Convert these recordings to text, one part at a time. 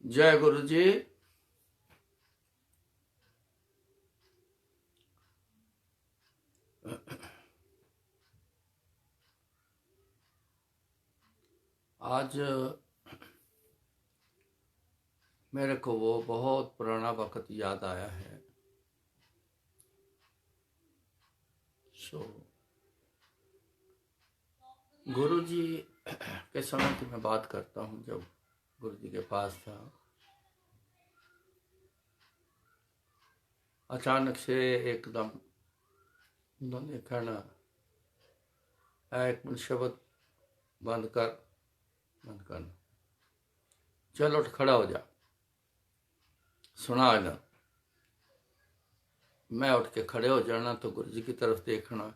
जय गुरु जी। आज मेरे को वो बहुत पुराना वक्त याद आया है। गुरु जी के समय की मैं बात करता हूँ, जब गुरु जी के पास था। अचानक से एकदम उन्होंने कहना, एक मिनट, शब्द बंद करना, चल उठ खड़ा हो जा, सुना ना। मैं उठ के खड़े हो जाना तो गुरु जी की तरफ देखना,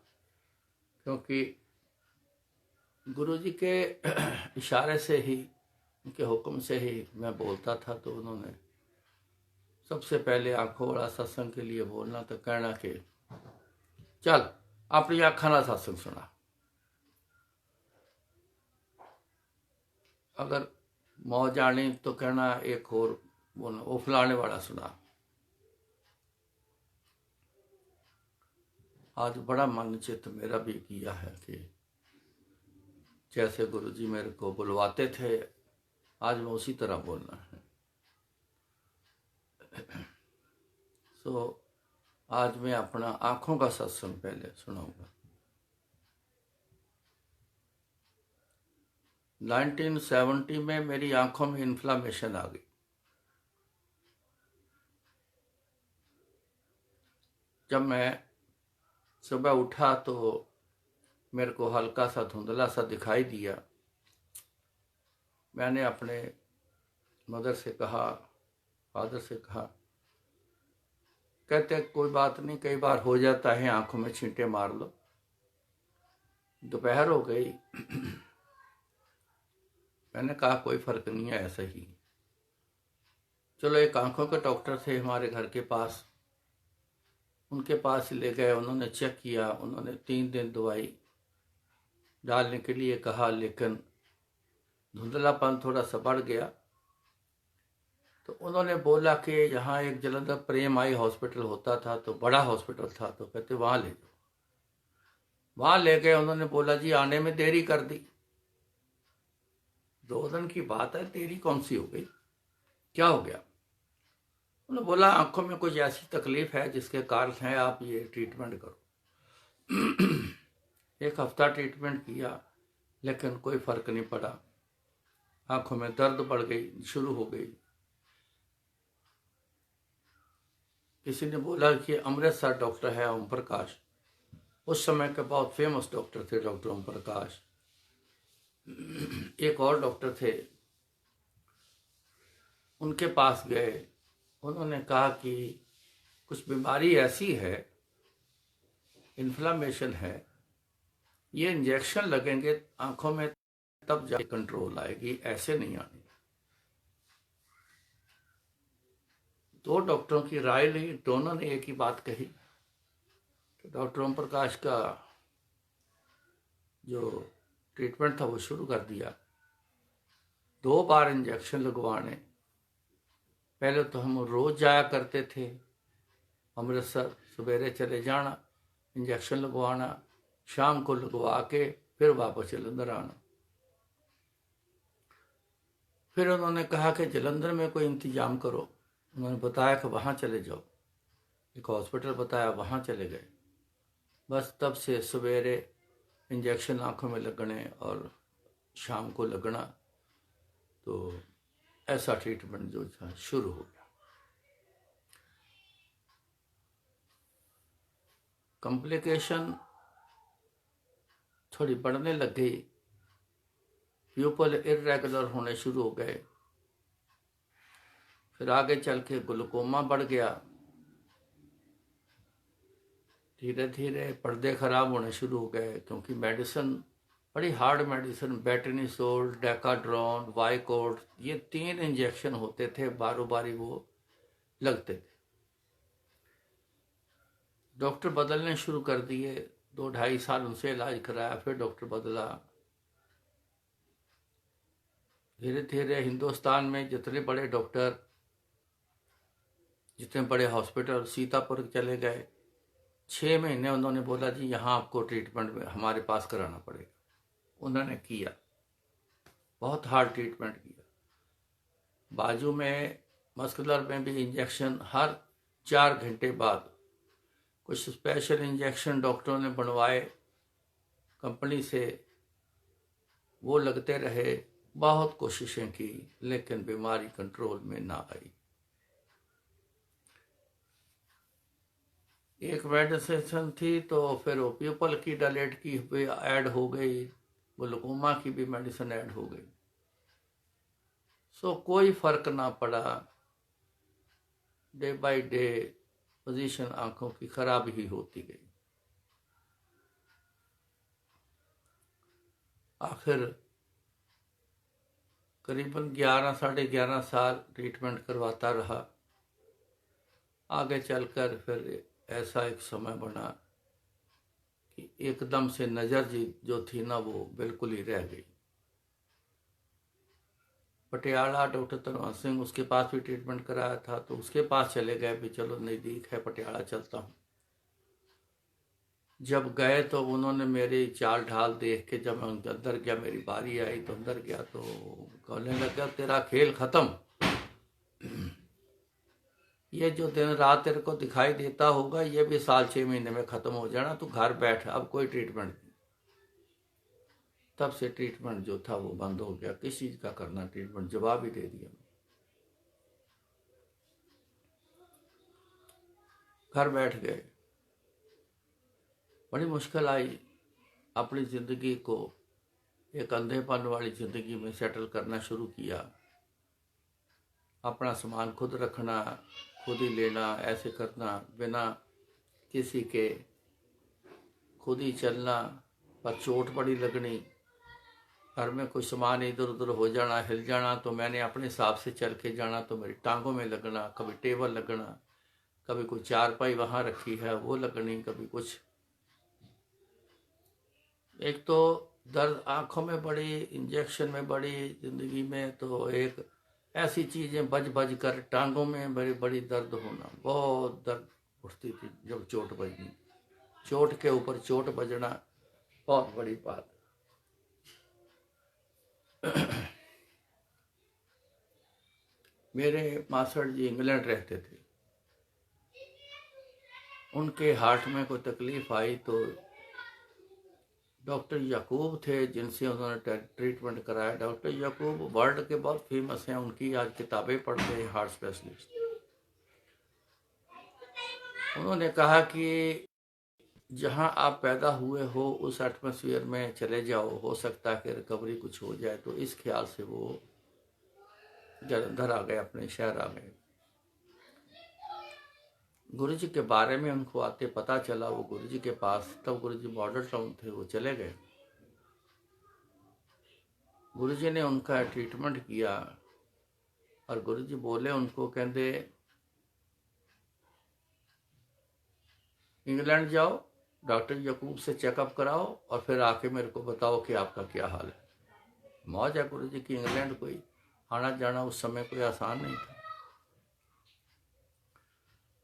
क्योंकि गुरु जी के इशारे से ही, उनके हुक्म से ही मैं बोलता था। तो उन्होंने सबसे पहले आंखों वाला सत्संग के लिए बोलना तो कहना कि चल अपनी आँखों वाला सत्संग सुना। अगर मौज आनी तो कहना एक और बोलना, वो फलाने वाला सुना। आज बड़ा मन चित मेरा भी किया है कि जैसे गुरु जी मेरे को बुलवाते थे, आज मैं उसी तरह बोलना है। आज मैं अपना आंखों का सत्संग पहले सुनाऊंगा। 1970 में मेरी आंखों में इन्फ्लामेशन आ गई। जब मैं सुबह उठा तो मेरे को हल्का सा धुंधला सा दिखाई दिया। मैंने अपने मदर से कहा, फादर से कहा, कहते कोई बात नहीं, कई बार हो जाता है, आंखों में छींटे मार लो। दोपहर हो गई। मैंने कहा कोई फर्क नहीं है, ऐसा ही। चलो, एक आंखों के डॉक्टर थे हमारे घर के पास, उनके पास ले गए। उन्होंने चेक किया, उन्होंने 3 दिन दवाई डालने के लिए कहा, लेकिन धुंधलापन थोड़ा सा बढ़ गया। तो उन्होंने बोला कि यहाँ एक जलंधर प्रेम आई हॉस्पिटल होता था, तो बड़ा हॉस्पिटल था, तो कहते वहाँ ले जाओ। वहाँ ले गए। उन्होंने बोला जी आने में देरी कर दी। 2 दिन की बात है, देरी कौन सी हो गई, क्या हो गया? उन्होंने बोला आंखों में कुछ ऐसी तकलीफ है जिसके कारण है, आप ये ट्रीटमेंट करो। 1 हफ्ता ट्रीटमेंट किया, लेकिन कोई फर्क नहीं पड़ा। आंखों में दर्द बढ़ गई, शुरू हो गई। किसी ने बोला कि अमृतसर डॉक्टर है ओम प्रकाश, उस समय के बहुत फेमस डॉक्टर थे डॉक्टर ओम प्रकाश। एक और डॉक्टर थे, उनके पास गए। उन्होंने कहा कि कुछ बीमारी ऐसी है, इन्फ्लामेशन है, ये इंजेक्शन लगेंगे आंखों में तब जाके कंट्रोल आएगी, ऐसे नहीं आनी। 2 डॉक्टरों की राय ली, दोनों ने एक ही बात कही। तो डॉक्टर ओम प्रकाश का जो ट्रीटमेंट था वो शुरू कर दिया। 2 बार इंजेक्शन लगवाने। पहले तो हम रोज जाया करते थे अमृतसर, सवेरे चले जाना, इंजेक्शन लगवाना, शाम को लगवा के फिर वापस जलंधर आना। फिर उन्होंने कहा कि जलंधर में कोई इंतजाम करो। उन्होंने बताया कि वहाँ चले जाओ, एक हॉस्पिटल बताया, वहाँ चले गए। बस तब से सवेरे इंजेक्शन आँखों में लगने और शाम को लगना, तो ऐसा ट्रीटमेंट जो था शुरू हो गया। कॉम्प्लिकेशन थोड़ी बढ़ने लग गई, प्यूपल इरेगुलर होने शुरू हो गए। फिर आगे चल के ग्लूकोमा बढ़ गया। धीरे धीरे पर्दे खराब होने शुरू हो गए, क्योंकि मेडिसिन, बड़ी हार्ड मेडिसिन, बेटनीसोल, डेकाड्रॉन, वाइकोड, ये 3 इंजेक्शन होते थे, बारी बारी वो लगते थे। डॉक्टर बदलने शुरू कर दिए। 2-2.5 साल उनसे इलाज कराया, फिर डॉक्टर बदला। धीरे धीरे हिंदुस्तान में जितने बड़े डॉक्टर, जितने बड़े हॉस्पिटल, सीतापुर चले गए। 6 महीने उन्होंने बोला जी यहाँ आपको ट्रीटमेंट में हमारे पास कराना पड़ेगा। उन्होंने किया, बहुत हार्ड ट्रीटमेंट किया। बाजू में मस्कुलर में भी इंजेक्शन हर 4 घंटे बाद, कुछ स्पेशल इंजेक्शन डॉक्टरों ने बनवाए कंपनी से, वो लगते रहे। बहुत कोशिशें की लेकिन बीमारी कंट्रोल में ना आई। एक मेडिसिन थी तो फिर वो पीपल की डायलेट की भी ऐड हो गई, ग्लूकोमा की भी मेडिसिन ऐड हो गई। सो कोई फर्क ना पड़ा। डे बाय डे पोजीशन आंखों की खराब ही होती गई। आखिर करीबन 11 साढ़े 11 साल ट्रीटमेंट करवाता रहा। आगे चलकर फिर ऐसा एक समय बना कि एकदम से नज़र जो थी ना वो बिल्कुल ही रह गई। पटियाला डॉक्टर तनवर सिंह, उसके पास भी ट्रीटमेंट कराया था, तो उसके पास चले गए भी चलो नज़दीक है, पटियाला चलता हूँ। जब गए तो उन्होंने मेरी चाल ढाल देख के, जब मैं अंदर गया, मेरी बारी आई तो अंदर गया तो कहने लगा तेरा खेल खत्म। ये जो दिन रात तेरे को दिखाई देता होगा ये भी साल 6 महीने में खत्म हो जाना, तू घर बैठ, अब कोई ट्रीटमेंट नहीं। तब से ट्रीटमेंट जो था वो बंद हो गया। किस चीज का करना ट्रीटमेंट, जवाब ही दे दिया। घर बैठ गए। बड़ी मुश्किल आई अपनी जिंदगी को एक अंधेपन वाली जिंदगी में सेटल करना शुरू किया। अपना सामान खुद रखना, खुद ही लेना, ऐसे करना बिना किसी के, खुद ही चलना। पर चोट बड़ी लगनी, घर में कुछ सामान इधर उधर हो जाना, हिल जाना तो मैंने अपने हिसाब से चल के जाना तो मेरी टांगों में लगना, कभी टेबल लगना, कभी कोई चारपाई वहाँ रखी है वो लगनी, कभी कुछ। एक तो दर्द आंखों में बड़ी, इंजेक्शन में बड़ी, जिंदगी में तो एक ऐसी चीजें बज बज कर टांगों में बड़ी बड़ी दर्द होना, बहुत दर्द उठती थी जब चोट बजनी। चोट के ऊपर चोट बजना बहुत बड़ी बात। मेरे मास्टर जी इंग्लैंड रहते थे, उनके हार्ट में कोई तकलीफ आई तो डॉक्टर याकूब थे जिनसे उन्होंने ट्रीटमेंट कराया। डॉक्टर याकूब वर्ल्ड के बहुत फेमस हैं, उनकी आज किताबें पढ़ते हैं, हार्ट स्पेशलिस्ट। उन्होंने कहा कि जहां आप पैदा हुए हो उस एटमॉस्फेयर में चले जाओ, हो सकता है कि रिकवरी कुछ हो जाए। तो इस ख्याल से वो जलंधर आ गए, अपने शहर आ गए। गुरु जी के बारे में उनको आते पता चला, वो गुरु जी के पास, तब गुरु जी मॉडल टाउन थे, वो चले गए। गुरु जी ने उनका ट्रीटमेंट किया और गुरु जी बोले उनको, कहते इंग्लैंड जाओ, डॉक्टर याकूब से चेकअप कराओ और फिर आके मेरे को बताओ कि आपका क्या हाल है। मौज है गुरु जी की। इंग्लैंड कोई आना जाना उस समय कोई आसान नहीं था,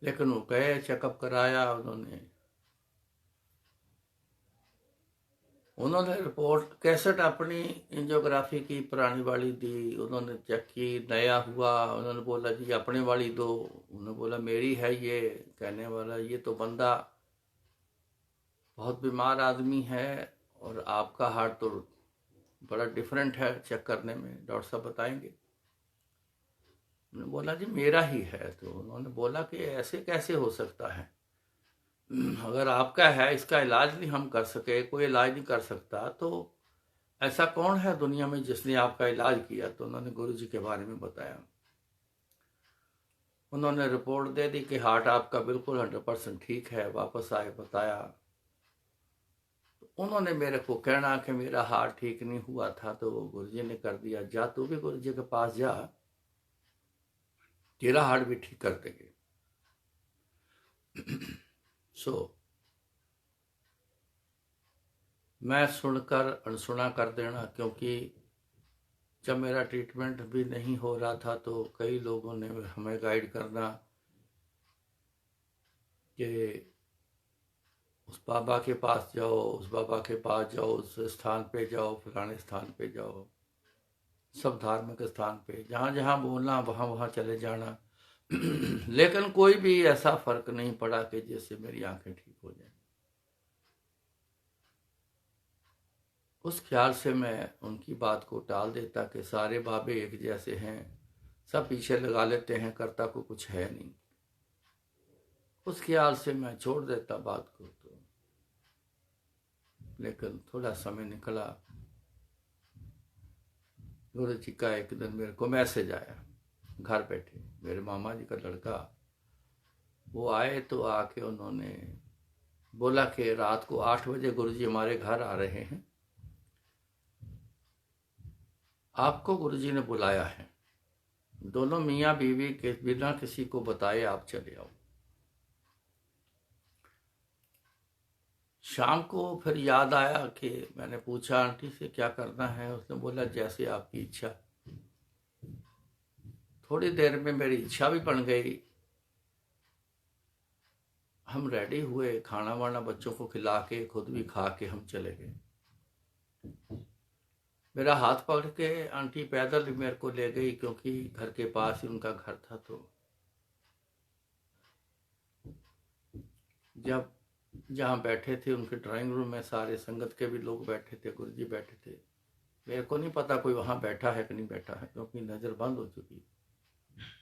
लेकिन वो गए, चेकअप कराया उन्होंने रिपोर्ट कैसेट अपनी एंजियोग्राफी की पुरानी वाली दी। उन्होंने चेक की, नया हुआ, उन्होंने बोला जी अपने वाली दो। उन्होंने बोला मेरी है ये। कहने वाला ये तो बंदा बहुत बीमार आदमी है और आपका हार्ट तो बड़ा डिफरेंट है चेक करने में, डॉक्टर साहब बताएंगे। उन्होंने बोला जी मेरा ही है। तो उन्होंने बोला कि ऐसे कैसे हो सकता है, अगर आपका है इसका इलाज नहीं हम कर सके, कोई इलाज नहीं कर सकता, तो ऐसा कौन है दुनिया में जिसने आपका इलाज किया। तो उन्होंने गुरु जी के बारे में बताया। उन्होंने रिपोर्ट दे दी कि हार्ट आपका बिल्कुल 100% ठीक है। वापस आए, बताया तो उन्होंने मेरे को कहना कि मेरा हार्ट ठीक नहीं हुआ था, तो गुरु जी ने कर दिया, जा तू भी गुरु जी के पास जा, तेरा हार्ट भी ठीक कर देंगे। सो मैं सुनकर अनसुना कर देना, क्योंकि जब मेरा ट्रीटमेंट भी नहीं हो रहा था तो कई लोगों ने हमें गाइड करना कि उस बाबा के पास जाओ, उस बाबा के पास जाओ, उस स्थान पे जाओ, फलाने स्थान पे जाओ, सब धार्मिक स्थान पे, जहाँ जहाँ बोलना वहाँ वहाँ चले जाना। लेकिन कोई भी ऐसा फर्क नहीं पड़ा कि जिससे मेरी आंखें ठीक हो जाए। उस ख्याल से मैं उनकी बात को टाल देता कि सारे बाबे एक जैसे हैं, सब पीछे लगा लेते हैं, करता को कुछ है नहीं। उस ख्याल से मैं छोड़ देता बात को। तो लेकिन थोड़ा समय निकला, गुरु जी का एक दिन मेरे को मैसेज आया, घर बैठे मेरे मामा जी का लड़का वो आए, तो आके उन्होंने बोला कि रात को 8 बजे गुरु जी हमारे घर आ रहे हैं, आपको गुरु जी ने बुलाया है, दोनों मियाँ बीवी के बिना किसी को बताए आप चले आओ। शाम को फिर याद आया कि मैंने पूछा आंटी से क्या करना है, उसने बोला जैसे आपकी इच्छा। थोड़ी देर में मेरी इच्छा भी बन गई, हम रेडी हुए, खाना वाना बच्चों को खिला के खुद भी खा के हम चले गए। मेरा हाथ पकड़ के आंटी पैदल ही मेरे को ले गई, क्योंकि घर के पास ही उनका घर था। तो जब जहाँ बैठे थे उनके ड्राइंग रूम में सारे संगत के भी लोग बैठे थे, गुरुजी बैठे थे, मेरे को नहीं पता कोई वहाँ बैठा है कि नहीं बैठा है, क्योंकि नज़र बंद हो चुकी,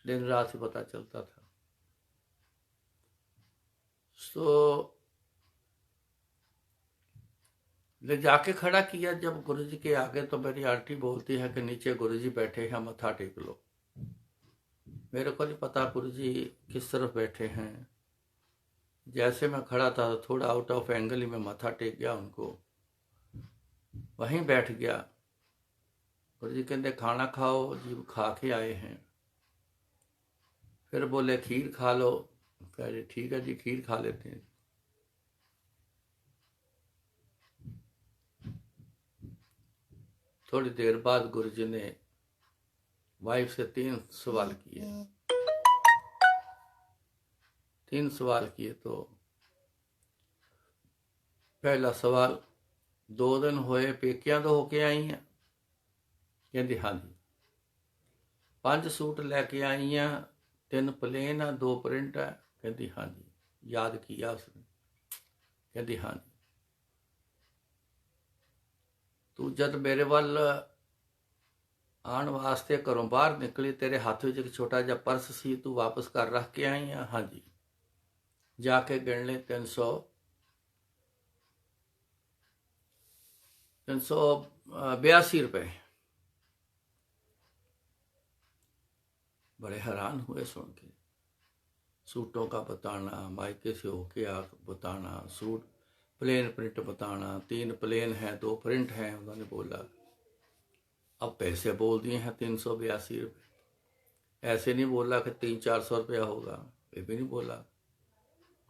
दिन रात से पता चलता था। तो ले जाके खड़ा किया जब गुरुजी के आगे, तो मेरी आंटी बोलती है कि नीचे गुरुजी बैठे हैं, मत्था टेक लो। मेरे को नहीं पता गुरुजी किस तरफ बैठे हैं। जैसे मैं खड़ा था थोड़ा आउट ऑफ एंगल ही मैं मत्था टेक गया उनको, वहीं बैठ गया। गुरुजी कहते खाना खाओ जी, खा के आए हैं। फिर बोले खीर खा लो, कह रहे ठीक है जी खीर खा लेते हैं। थोड़ी देर बाद गुरुजी ने वाइफ से 3 सवाल किए। 3 सवाल किए। तो पहला सवाल, 2 दिन होए पेकियां तो होके आई हैं? कहती हाँ जी। 5 सूट लैके आई हैं, 3 प्लेन है 2 प्रिंट है? कहती हाँ जी। याद किया उसने? कहती हाँ जी। तू जब मेरे वाल आने वास्ते घरों बाहर निकली, तेरे हाथ में एक छोटा जा पर्स सी, तू वापस घर रख के आई है? हाँ जी। जाके गिन ले 382 रुपए। बड़े हैरान हुए सुन के। सूटों का बताना, मायके से होके आ बताना, सूट प्लेन प्रिंट बताना, 3 प्लेन हैं 2 प्रिंट हैं। उन्होंने बोला अब पैसे बोल दिए हैं 382 रुपये, ऐसे नहीं बोला कि 300-400 रुपया होगा, ये भी नहीं बोला,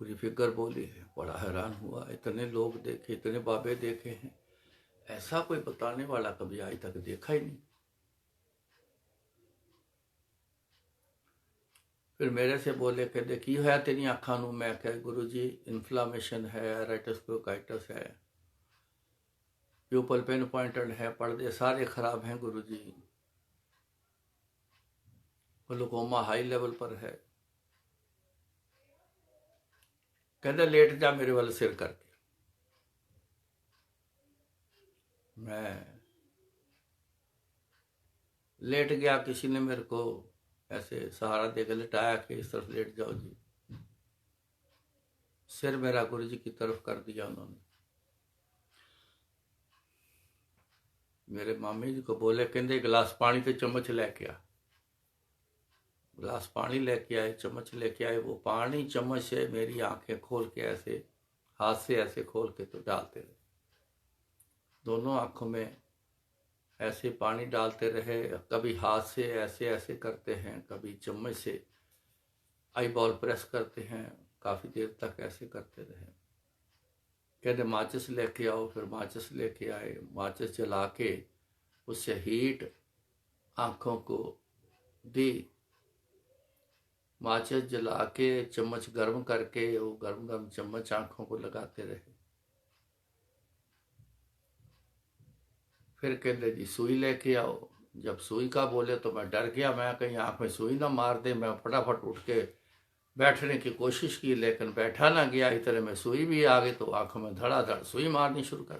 पूरी फिगर बोली है। बड़ा हैरान हुआ, इतने लोग देखे, इतने बाबे देखे हैं, ऐसा कोई बताने वाला कभी आज तक देखा ही नहीं। फिर मेरे से बोले कहते की है तेरी अखा नूं? मैं कहा गुरु जी इन्फ्लामेशन है, राइटस ब्रोंकाइटिस है, प्यूपल पिन पॉइंटेड है, पर्दे सारे खराब हैं गुरु जी, ग्लूकोमा हाई लेवल पर है। कहते लेट जा मेरे वाले सिर करके। मैं लेट गया, किसी ने मेरे को ऐसे सहारा देकर लिटाया कि इस तरफ लेट जाओ जी। सिर मेरा गुरु जी की तरफ कर दिया उन्होंने। मेरे मामी जी को बोले, कहते गिलास पानी तो चम्मच लेके आ। गिलास पानी लेके आए, चम्मच लेके आए, वो पानी चम्मच से मेरी आंखें खोल के ऐसे हाथ से ऐसे खोल के तो डालते रहे, दोनों आंखों में ऐसे पानी डालते रहे। कभी हाथ से ऐसे ऐसे करते हैं, कभी चम्मच से आई बॉल प्रेस करते हैं, काफ़ी देर तक ऐसे करते रहे। कहते माचिस लेके आओ, फिर माचिस लेके आए, माचिस जला के उससे हीट आँखों को दी, माचिस जला के चम्मच गर्म करके वो गर्म गर्म चम्मच आँखों को लगाते रहे। फिर कहते जी सुई लेके आओ। जब सुई का बोले तो मैं डर गया, मैं कहीं आँख में सुई ना मार दे। मैं फटाफट उठ के बैठने की कोशिश की, लेकिन बैठा ना गया। इतने में सुई भी आ गई तो आँखों में धड़ाधड़ सुई मारनी शुरू कर।